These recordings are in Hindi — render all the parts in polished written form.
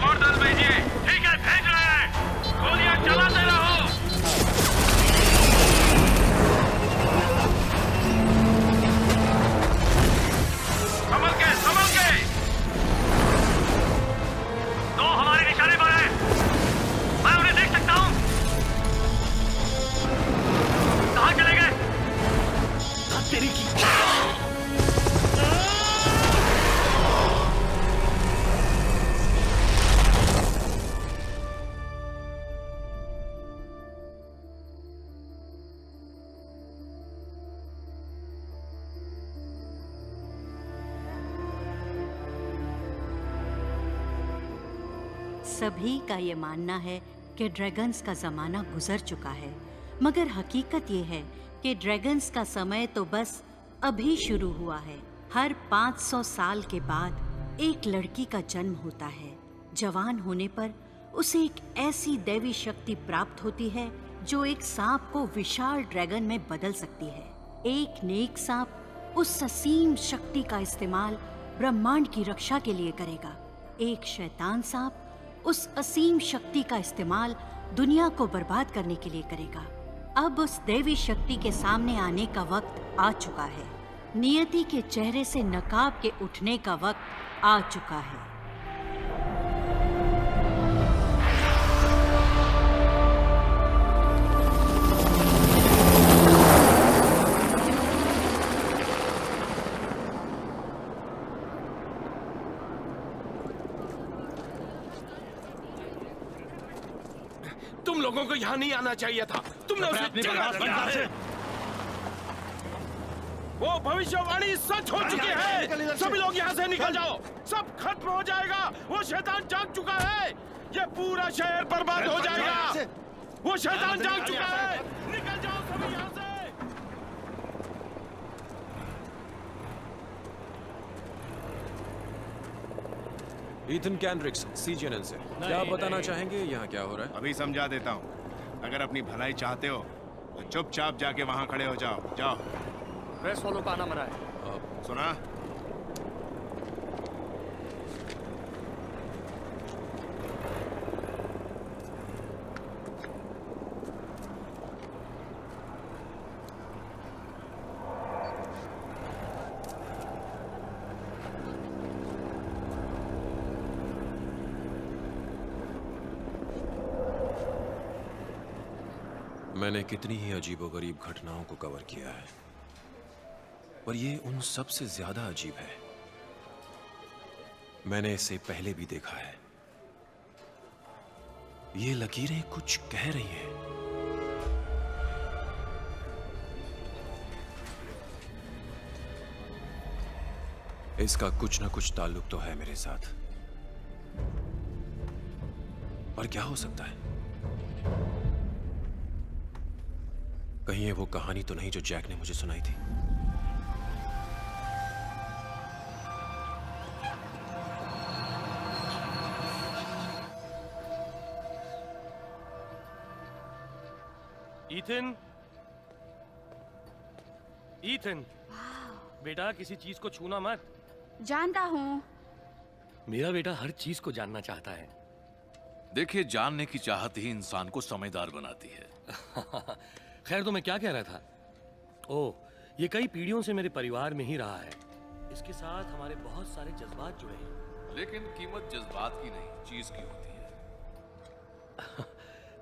और दल भेजिए। ठीक है, भेज रहे हैं। गोलियां चलाते रहो। संभल के, संभल के। दो हमारे निशाने पर हैं। मैं उन्हें देख सकता हूं। कहां चले गए? तेरी की सभी का ये मानना है कि ड्रैगन्स का जमाना गुजर चुका है, मगर हकीकत ये है कि ड्रैगन्स का समय तो बस अभी शुरू हुआ है। हर 500 साल के बाद एक लड़की का जन्म होता है। जवान होने पर उसे एक ऐसी दैवी शक्ति प्राप्त होती है जो एक सांप को विशाल ड्रैगन में बदल सकती है। एक नेक सांप उस असीम शक्ति का इस्तेमाल ब्रह्मांड की रक्षा के लिए करेगा। एक शैतान सांप उस असीम शक्ति का इस्तेमाल दुनिया को बर्बाद करने के लिए करेगा। अब उस दैवी शक्ति के सामने आने का वक्त आ चुका है। नियति के चेहरे से नकाब के उठने का वक्त आ चुका है। तुम लोगों को यहाँ नहीं आना चाहिए था। तुमने उसे जगा दिया है। वो भविष्यवाणी सच हो चुकी है। सभी लोग यहाँ से निकल जाओ। सब खत्म हो जाएगा। वो शैतान जाग चुका है। ये पूरा शहर बर्बाद हो जाएगा। वो शैतान जाग चुका है। निकल जाओ सभी यहाँ से। ईथन कैंड्रिक्स, सीजीएनएन से। क्या आप बताना चाहेंगे यहाँ क्या हो रहा है? अभी समझा देता हूँ। अगर अपनी भलाई चाहते हो तो चुपचाप जाके वहाँ खड़े हो जाओ। जाओ। प्रेस वालों का आना मना है। सुना? मैंने कितनी ही अजीबोगरीब घटनाओं को कवर किया है, पर ये उन सब से ज्यादा अजीब है। मैंने इसे पहले भी देखा है। ये लकीरें कुछ कह रही हैं। इसका कुछ ना कुछ ताल्लुक तो है मेरे साथ, पर क्या हो सकता है? कहीं ये वो कहानी तो नहीं जो जैक ने मुझे सुनाई थी? ईथन, ईथन, बेटा किसी चीज को छूना मत। जानता हूँ। मेरा बेटा हर चीज को जानना चाहता है। देखिए, जानने की चाहत ही इंसान को समझदार बनाती है। खैर, तो मैं क्या कह रहा था? ओह, ये कई पीढ़ियों से मेरे परिवार में ही रहा है। इसके साथ हमारे बहुत सारे जज्बात जुड़े हैं। लेकिन कीमत जज्बात की नहीं, चीज की होती है।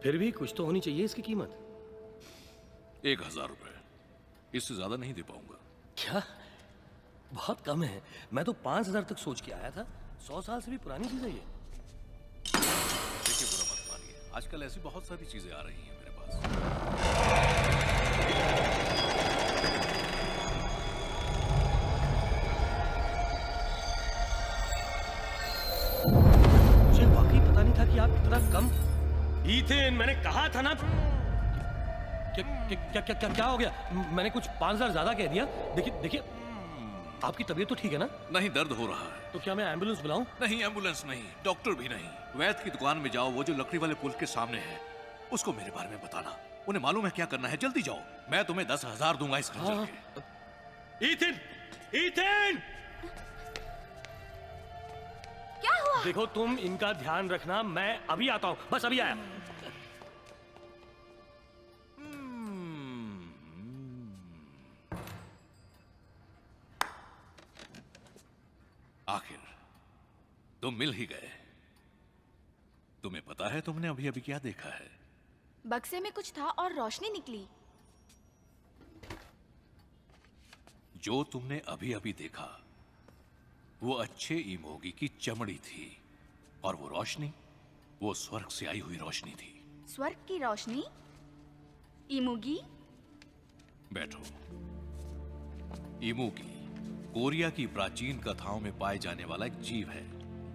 फिर भी कुछ तो होनी चाहिए इसकी कीमत। 1000 रुपए, इससे ज्यादा नहीं दे पाऊंगा। क्या? बहुत कम है। मैं तो 5000 तक सोच के आया था। 100 साल से भी पुरानी चीज है ये। देखिए, बुरा मत मानिए, आजकल ऐसी बहुत सारी चीजें आ रही हैं मेरे पास। मुझे वाकई पता नहीं था कि आप इतना कम। ईथन, मैंने कहा था ना। क्या हो गया? मैंने कुछ 5000 ज्यादा कह दिया। देखिए, आपकी तबीयत तो ठीक है ना? नहीं, दर्द हो रहा है। तो क्या मैं एम्बुलेंस बुलाऊं? नहीं, एम्बुलेंस नहीं, डॉक्टर भी नहीं। वैद्य की दुकान में जाओ, वो जो लकड़ी वाले पुल के सामने है। उसको मेरे बारे में बताना। उन्हें मालूम है क्या करना है। जल्दी जाओ, मैं तुम्हें 10,000 दूंगा इस खर्चे के। ईथन! ईथन! क्या हुआ? देखो तुम इनका ध्यान रखना, मैं अभी आता हूँ, बस अभी आया। आखिर तुम मिल ही गए। तुम्हें पता है तुमने अभी अभी क्या देखा है? बक्से में कुछ था और रोशनी निकली। जो तुमने अभी अभी देखा वो अच्छे इमोगी की चमड़ी थी, और वो रोशनी वो स्वर्ग से आई हुई रोशनी थी। स्वर्ग की रोशनी? इमोगी? बैठो। इमोगी कोरिया की प्राचीन कथाओं में पाए जाने वाला एक जीव है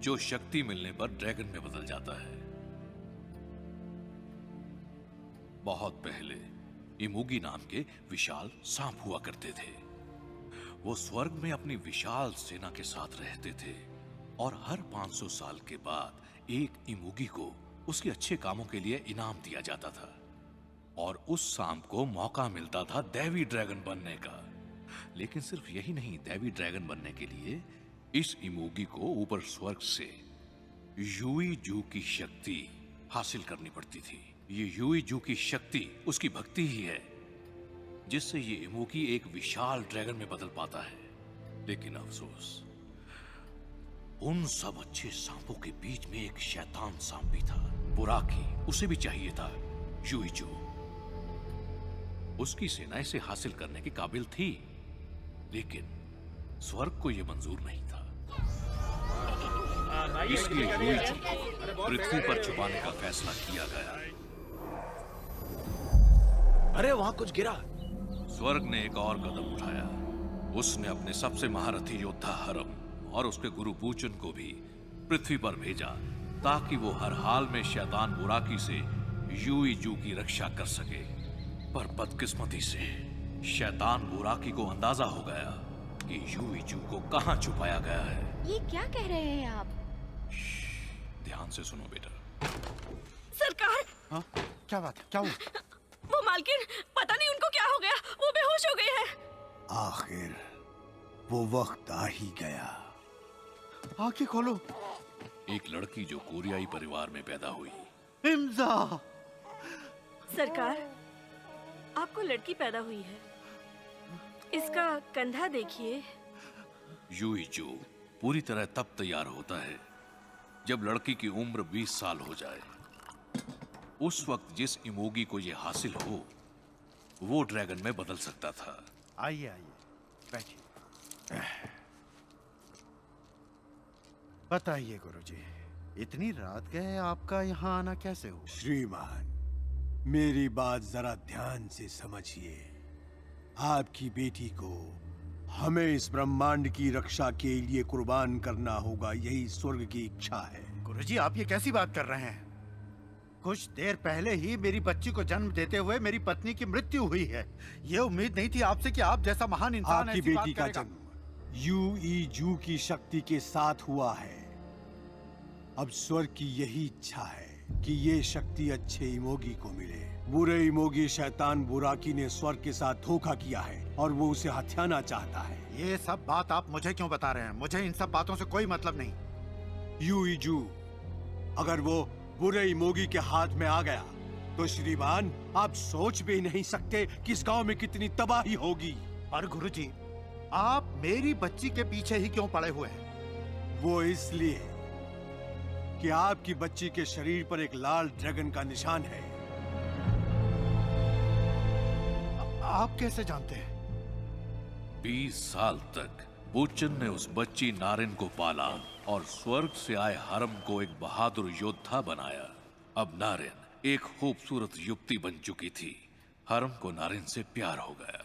जो शक्ति मिलने पर ड्रैगन में बदल जाता है। बहुत पहले इमोगी नाम के विशाल सांप हुआ करते थे। वो स्वर्ग में अपनी विशाल सेना के साथ रहते थे, और हर 500 साल के बाद एक इमोगी को उसके अच्छे कामों के लिए इनाम दिया जाता था, और उस सांप को मौका मिलता था दैवी ड्रैगन बनने का। लेकिन सिर्फ यही नहीं, दैवी ड्रैगन बनने के लिए इस इमोगी को ऊपर स्वर्ग से यूई जू की शक्ति हासिल करनी पड़ती थी। ये यूई जू की शक्ति उसकी भक्ति ही है जिससे ये इमोगी एक विशाल ड्रैगन में बदल पाता है। लेकिन अफसोस, उन सब अच्छे सांपों के बीच में एक शैतान सांप भी था, बुराकी। उसे भी चाहिए था यूई जू। उसकी सेना इसे हासिल करने के काबिल थी, लेकिन स्वर्ग को यह मंजूर नहीं था। इसलिए यूई जू को पृथ्वी पर छुपाने का फैसला किया गया। अरे वहां कुछ गिरा। स्वर्ग ने एक और कदम उठाया। उसने अपने सबसे महारथी योद्धा हरम और उसके गुरु पूचन को भी पृथ्वी पर भेजा, ताकि वो हर हाल में शैतान बुराकी से यूई जू की रक्षा कर सके। पर बदकिस्मती से शैतान बुराकी को अंदाजा हो गया कि यूई जू को कहां छुपाया गया है। ये क्या कह रहे हैं आप? ध्यान से सुनो बेटा। सरकार। हाँ? क्या बात है? क्या हुआ? वो मालकिन, पता नहीं उनको क्या हो गया, वो बेहोश हो गई है। आखिर वो वक्त आ ही गया। आंखें खोलो। एक लड़की जो कोरियाई परिवार में पैदा हुई। इम्जा। सरकार, आपको लड़की पैदा हुई है। इसका कंधा देखिए। यूई जू पूरी तरह तब तैयार होता है जब लड़की की उम्र 20 साल हो जाए। उस वक्त जिस इमोगी को यह हासिल हो, वो ड्रैगन में बदल सकता था। आइए आइए, बैठिए। बताइए गुरुजी, इतनी रात गए आपका यहाँ आना कैसे हुआ? श्रीमान, मेरी बात जरा ध्यान से समझिए। आपकी बेटी को हमें इस ब्रह्मांड की रक्षा के लिए कुर्बान करना होगा, यही स्वर्ग की इच्छा है। गुरुजी, आप ये कैसी बात कर रहे हैं? कुछ देर पहले ही मेरी बच्ची को जन्म देते हुए मेरी पत्नी की मृत्यु हुई है। ये उम्मीद नहीं थी आपसे कि आप जैसा महान इंसान आपकी बेटी का जन्म यूई जू की शक्ति के साथ हुआ है। अब स्वर्ग की यही इच्छा है कि ये शक्ति अच्छे इमोगी को मिले। बुरे इमोगी शैतान बुराकी ने स्वर्ग के साथ धोखा किया है और वो उसे हथियाना चाहता है। ये सब बात आप मुझे क्यों बता रहे हैं? मुझे इन सब बातों से कोई मतलब नहीं। यूई जू अगर वो बुरे इमोगी के हाथ में आ गया तो श्रीमान, आप सोच भी नहीं सकते कि इस गांव में कितनी तबाही होगी। और गुरुजी, आप मेरी बच्ची के पीछे ही क्यों पड़े हुए हैं? वो इसलिए कि आपकी बच्ची के शरीर पर एक लाल ड्रैगन का निशान है। आप कैसे जानते हैं? 20 साल तक पूचन ने उस बच्ची नारिन को पाला और स्वर्ग से आए हरम को एक बहादुर योद्धा बनाया। अब नारिन एक खूबसूरत युवती बन चुकी थी। हरम को नारिन से प्यार हो गया।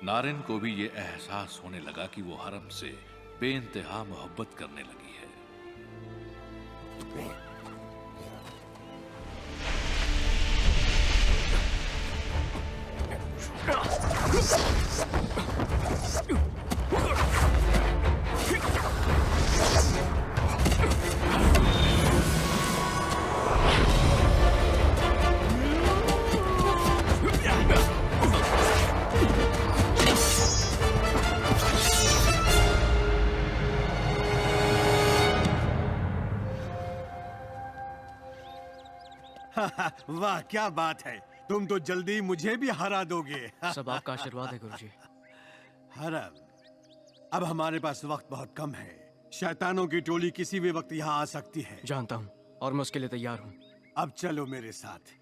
नारिन को भी ये एहसास होने लगा कि वो हरम से बेइंतहा मोहब्बत करने लगी है। वाह क्या बात है, तुम तो जल्दी मुझे भी हरा दोगे। सब आपका आशीर्वाद है गुरुजी। हरम, अब हमारे पास वक्त बहुत कम है। शैतानों की टोली किसी भी वक्त यहाँ आ सकती है। जानता हूँ और मैं उसके लिए तैयार हूँ। अब चलो मेरे साथ,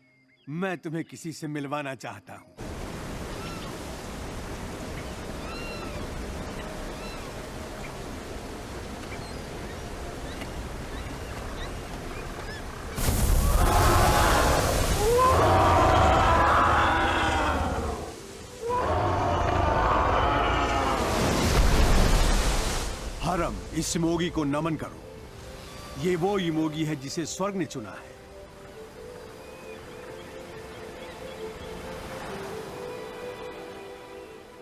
मैं तुम्हें किसी से मिलवाना चाहता हूँ। हरम, इस इमोगी को नमन करो। ये वो इमोगी है जिसे स्वर्ग ने चुना है।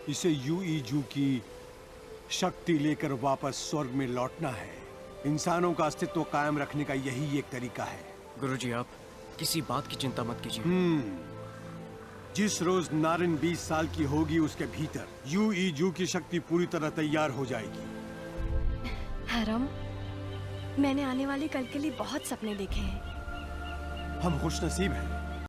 इसे यूईजू की शक्ति लेकर वापस स्वर्ग में लौटना है। इंसानों का अस्तित्व कायम रखने का यही एक तरीका है। गुरुजी, आप किसी बात की चिंता मत कीजिए। जिस रोज नारिन 20 साल की होगी, उसके भीतर यूईजू की शक्ति पूरी तरह तैयार हो जाएगी। हरम, मैंने आने वाले कल के लिए बहुत सपने देखे हैं। हम खुशनसीब हैं।